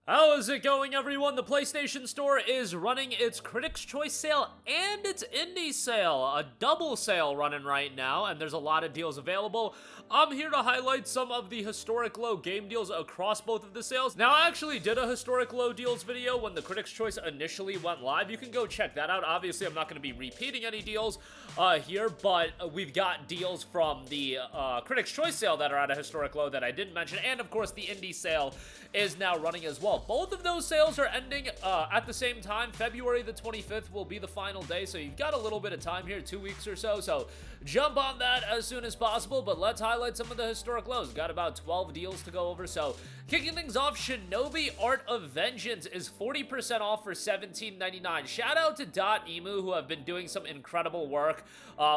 How is it going, everyone? The PlayStation Store is running its Critics' Choice sale and its Indie sale. A double sale running right now, and there's a lot of deals available. I'm here to highlight some of the historic low game deals across both of the sales. Now, I actually did a historic low deals video when the Critics' Choice initially went live. You can go check that out. Obviously, I'm not going to be repeating any deals here, but we've got deals from the Critics' Choice sale that are at a historic low that I didn't mention, and of course, the Indie sale is now running as well. Both of those sales are ending at the same time. February the 25th will be the final day, so you've got a little bit of time here, 2 weeks or so, so jump on that as soon as possible. But let's highlight some of the historic lows. Got about 12 deals to go over, so kicking things off, SHINOBI Art of Vengeance is 40% off for $17.99. Shout out to .emu, who have been doing some incredible work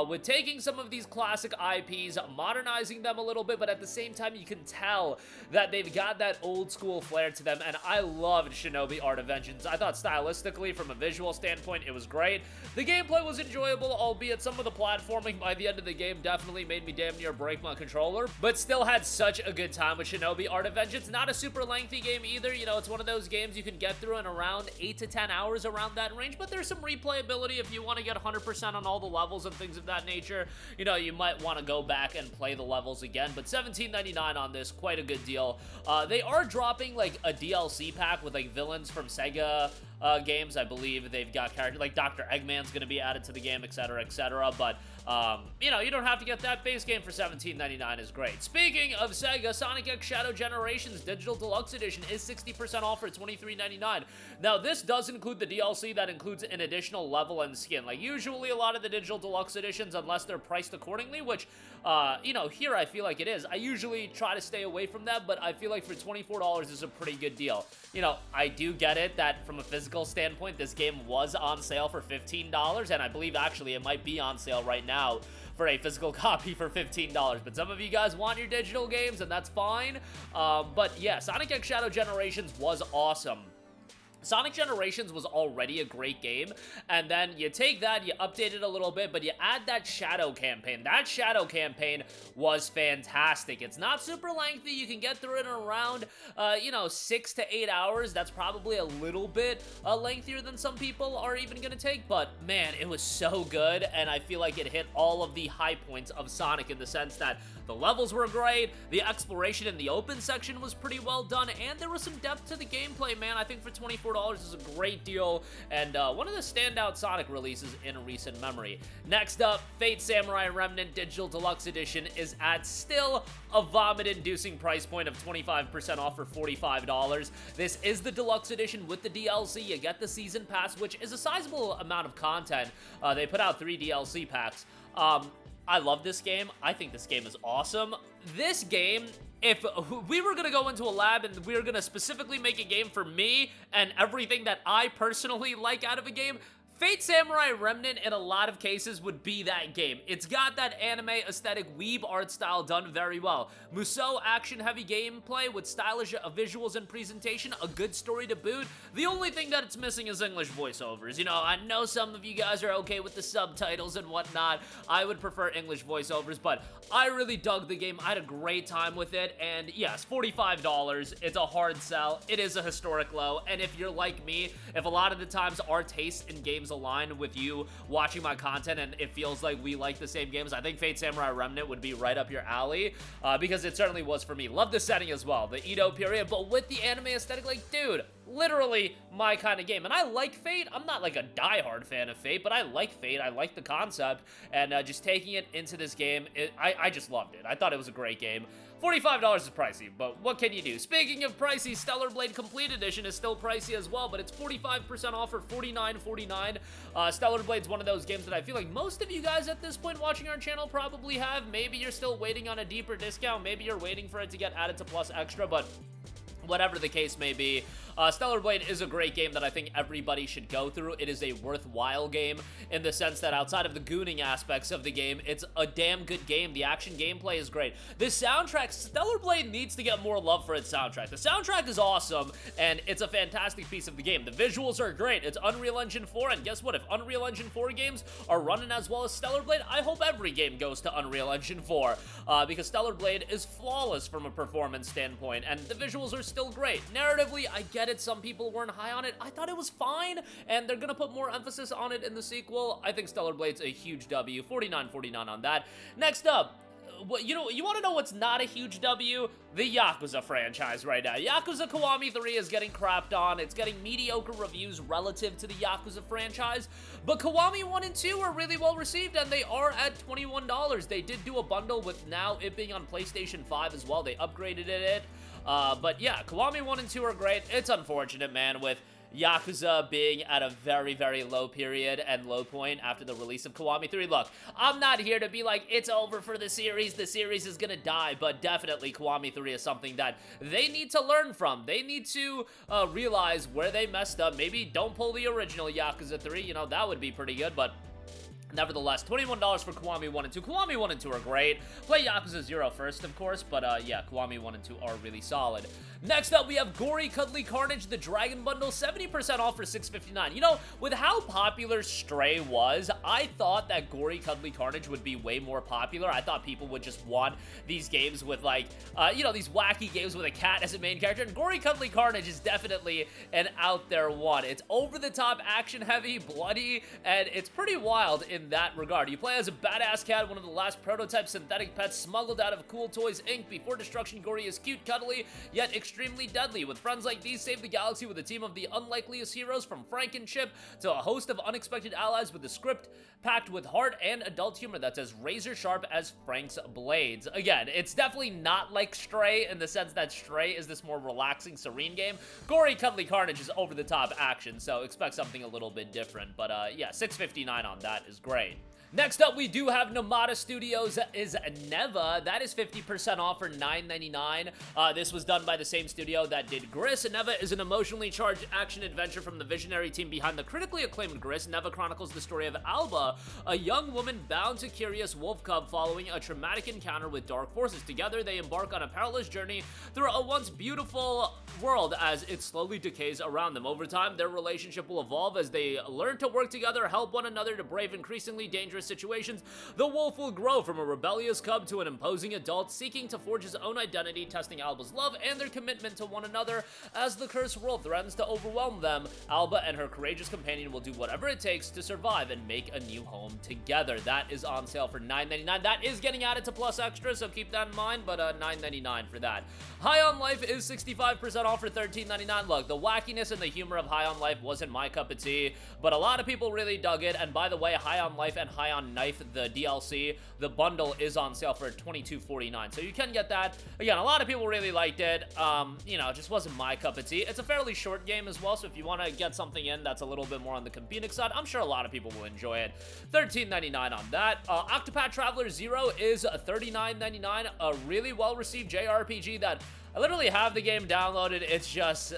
with taking some of these classic IPs, modernizing them a little bit, but at the same time, you can tell that they've got that old school flair to them, and I loved SHINOBI Art of Vengeance. I thought stylistically, from a visual standpoint, it was great. The gameplay was enjoyable, albeit some of the platforming by the end of the game definitely made me damn near break my controller, but still had such a good time with SHINOBI Art of Vengeance. Not a super lengthy game either, you know, it's one of those games you can get through in around 8 to 10 hours around that range, but there's some replayability if you want to get 100% on all the levels and things of that nature. You know, you might want to go back and play the levels again, but $17.99 on this, quite a good deal. They are dropping like a DLC pack with like villains from Sega games. I believe they've got characters like Dr. Eggman's going to be added to the game, etc., etc. But you know, you don't have to get that. Base game for $17.99 is great. Speaking of Sega, Sonic X Shadow Generations Digital Deluxe Edition is 60% off for $23.99. Now, this does include the DLC that includes an additional level and skin. Like, usually a lot of the Digital Deluxe Editions, unless they're priced accordingly, which, you know, here I feel like it is. I usually try to stay away from that, but I feel like for $24 is a pretty good deal. You know, I do get it that from a physical standpoint, this game was on sale for $15, and I believe actually it might be on sale right now for a physical copy for $15, but some of you guys want your digital games, and that's fine. But yeah, Sonic X Shadow Generations was awesome. Sonic Generations was already a great game, and then you take that, you update it a little bit, but you add that Shadow campaign. That Shadow campaign was fantastic. It's not super lengthy. You can get through it in around, you know, 6 to 8 hours. That's probably a little bit lengthier than some people are even going to take, but man, it was so good, and I feel like it hit all of the high points of Sonic in the sense that the levels were great, the exploration in the open section was pretty well done, and there was some depth to the gameplay, man. I think for $24 is a great deal, and one of the standout Sonic releases in recent memory. Next up, Fate Samurai Remnant Digital Deluxe Edition is at still a vomit-inducing price point of 25% off for $45. This is the Deluxe Edition with the DLC. You get the Season Pass, which is a sizable amount of content. They put out 3 DLC packs. I love this game. I think this game is awesome. This game, if we were going to go into a lab and we were going to specifically make a game for me and everything that I personally like out of a game, Fate Samurai Remnant in a lot of cases would be that game. It's got that anime aesthetic weeb art style done very well. Musou action-heavy gameplay with stylish visuals and presentation, a good story to boot. The only thing that it's missing is English voiceovers. You know, I know some of you guys are okay with the subtitles and whatnot. I would prefer English voiceovers, but I really dug the game. I had a great time with it, and yes, $45. It's a hard sell. It is a historic low, and if you're like me, if a lot of the times our tastes in games align with you watching my content and it feels like we like the same games, I think Fate Samurai Remnant would be right up your alley, because it certainly was for me. Love the setting as well, the Edo period, but with the anime aesthetic, like, dude, literally my kind of game. And I like Fate. I'm not like a diehard fan of Fate, but I like Fate. I like the concept, and just taking it into this game, I just loved it. I thought it was a great game. $45 is pricey, but what can you do? Speaking of pricey, Stellar Blade Complete Edition is still pricey as well, but it's 45% off for $49.49. Stellar Blade's one of those games that I feel like most of you guys at this point watching our channel probably have. Maybe you're still waiting on a deeper discount. Maybe you're waiting for it to get added to Plus Extra, but whatever the case may be, Stellar Blade is a great game that I think everybody should go through. It is a worthwhile game in the sense that outside of the gooning aspects of the game, it's a damn good game. The action gameplay is great. This soundtrack, Stellar Blade needs to get more love for its soundtrack. The soundtrack is awesome, and it's a fantastic piece of the game. The visuals are great. It's Unreal Engine 4, and guess what? If Unreal Engine 4 games are running as well as Stellar Blade, I hope every game goes to Unreal Engine 4, because Stellar Blade is flawless from a performance standpoint, and the visuals are still great. Narratively, I get get it. Some people weren't high on it. I thought it was fine, and they're gonna put more emphasis on it in the sequel. I think Stellar Blade's a huge W. 49.49 on that. Next up, you want to know what's not a huge W? The Yakuza franchise right now. Yakuza Kiwami 3 is getting crapped on. It's getting mediocre reviews relative to the Yakuza franchise, but Kiwami 1 and 2 are really well received, and they are at $21. They did do a bundle with now it being on PlayStation 5 as well. They upgraded it. But yeah, Kiwami 1 and 2 are great. It's unfortunate, man, with Yakuza being at a very, very low period and low point after the release of Kiwami 3. Look, I'm not here to be like, it's over for the series is gonna die, but definitely Kiwami 3 is something that they need to learn from. They need to realize where they messed up. Maybe don't pull the original Yakuza 3, you know, that would be pretty good, but nevertheless, $21 for Kiwami 1 and 2. Kiwami 1 and 2 are great. Play Yakuza 0 first, of course, but yeah, Kiwami 1 and 2 are really solid. Next up, we have Gori, Cuddly, Carnage, the Dragon Bundle, 70% off for $6.59. You know, with how popular Stray was, I thought that Gori, Cuddly, Carnage would be way more popular. I thought people would just want these games with, like, you know, these wacky games with a cat as a main character, and Gori, Cuddly, Carnage is definitely an out there one. It's over-the-top, action-heavy, bloody, and it's pretty wild in that regard. You play as a badass cat, one of the last prototype synthetic pets smuggled out of Cool Toys Inc. Before destruction, Gori is cute, cuddly, yet extremely deadly. With friends like these, save the galaxy with a team of the unlikeliest heroes, from Frankenship to a host of unexpected allies, with a script packed with heart and adult humor that's as razor sharp as Frank's blades. Again, it's definitely not like Stray in the sense that Stray is this more relaxing, serene game. Gori, Cuddly, Carnage is over-the-top action, so expect something a little bit different. But yeah, $6.59 on that is great. Next up, we do have Nomada Studios' is Neva. That is 50% off for $9.99. This was done by the same studio that did Gris. Neva is an emotionally charged action-adventure from the visionary team behind the critically acclaimed Gris. Neva chronicles the story of Alba, a young woman bound to curious wolf cub following a traumatic encounter with dark forces. Together, they embark on a perilous journey through a once beautiful world as it slowly decays around them. Over time, their relationship will evolve as they learn to work together, help one another to brave increasingly dangerous situations. The wolf will grow from a rebellious cub to an imposing adult, seeking to forge his own identity, testing Alba's love and their commitment to one another. As the cursed world threatens to overwhelm them, Alba and her courageous companion will do whatever it takes to survive and make a new home together. That is on sale for $9.99. That is getting added to Plus Extra, so keep that in mind, but $9.99 for that. High on Life is 65% off for $13.99. Look, the wackiness and the humor of High on Life wasn't my cup of tea, but a lot of people really dug it, and by the way, High on Life and High on Knife, the DLC, the bundle is on sale for $22.49, so you can get that. Again, a lot of people really liked it. You know, it just wasn't my cup of tea. It's a fairly short game as well, so if you want to get something in that's a little bit more on the comedic side, I'm sure a lot of people will enjoy it. $13.99 on that. Octopath Traveler 0 is $39.99, a really well-received JRPG that I literally have the game downloaded. It's just,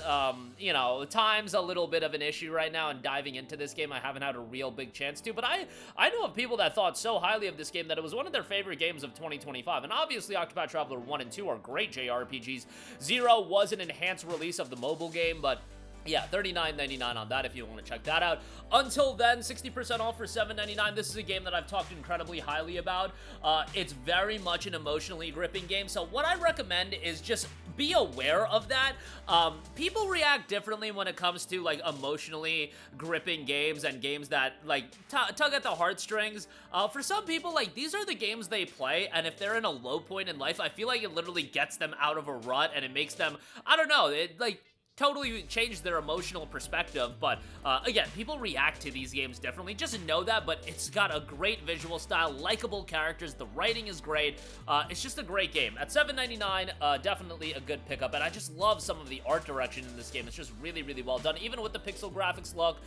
you know, time's a little bit of an issue right now, and diving into this game, I haven't had a real big chance to, but I know of people that thought so highly of this game that it was one of their favorite games of 2025, and obviously Octopath Traveler 1 and 2 are great JRPGs. 0 was an enhanced release of the mobile game, but yeah, $39.99 on that if you want to check that out. Until then, 60% off for $7.99. This is a game that I've talked incredibly highly about. It's very much an emotionally gripping game, so what I recommend is just be aware of that. People react differently when it comes to, like, emotionally gripping games and games that, like, tug at the heartstrings. For some people, like, these are the games they play, and if they're in a low point in life, I feel like it literally gets them out of a rut, and it makes them, I don't know, it, like, totally changed their emotional perspective. But again, people react to these games differently. Just know that, but it's got a great visual style, likable characters, the writing is great. It's just a great game. At $7.99, definitely a good pickup, and I just love some of the art direction in this game. It's just really, really well done. Even with the pixel graphics look,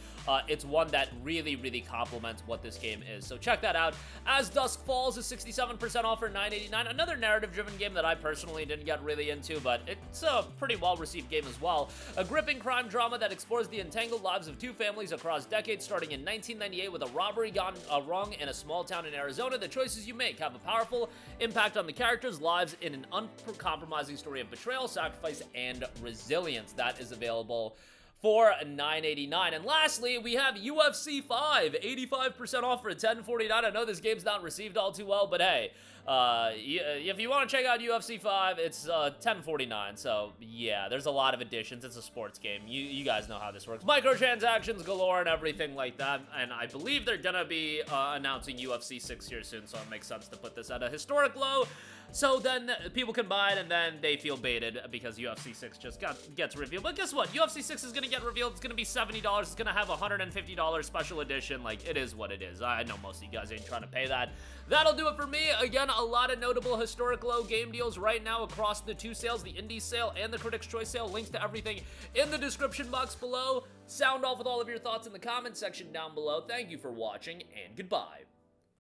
it's one that really, really complements what this game is. So check that out. As Dusk Falls is 67% off for $9.89. Another narrative-driven game that I personally didn't get really into, but it's a pretty well-received game as well. A gripping crime drama that explores the entangled lives of two families across decades, starting in 1998 with a robbery gone wrong in a small town in Arizona. The choices you make have a powerful impact on the characters' lives in an uncompromising story of betrayal, sacrifice, and resilience. That is available for $9.89. And lastly, we have UFC 5, 85% off for $10.49. I know this game's not received all too well, but hey, if you want to check out UFC 5, it's $10.49. So yeah, there's a lot of additions. It's a sports game. You guys know how this works. Microtransactions galore and everything like that. And I believe they're gonna be announcing UFC 6 here soon, so it makes sense to put this at a historic low. So then people can buy it, and then they feel baited because UFC 6 just gets revealed. But guess what? UFC 6 is going to get revealed. It's going to be $70. It's going to have a $150 special edition. Like, it is what it is. I know most of you guys ain't trying to pay that. That'll do it for me. Again, a lot of notable historic low game deals right now across the two sales, the Indie sale and the Critics' Choice sale. Links to everything in the description box below. Sound off with all of your thoughts in the comment section down below. Thank you for watching, and goodbye.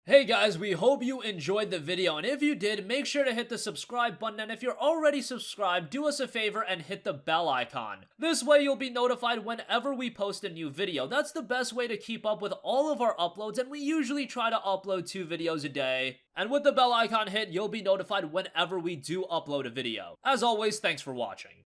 Hey guys, we hope you enjoyed the video, and if you did, make sure to hit the subscribe button, and if you're already subscribed, do us a favor and hit the bell icon. This way you'll be notified whenever we post a new video. That's the best way to keep up with all of our uploads, and we usually try to upload 2 videos a day. And with the bell icon hit, you'll be notified whenever we do upload a video. As always, thanks for watching.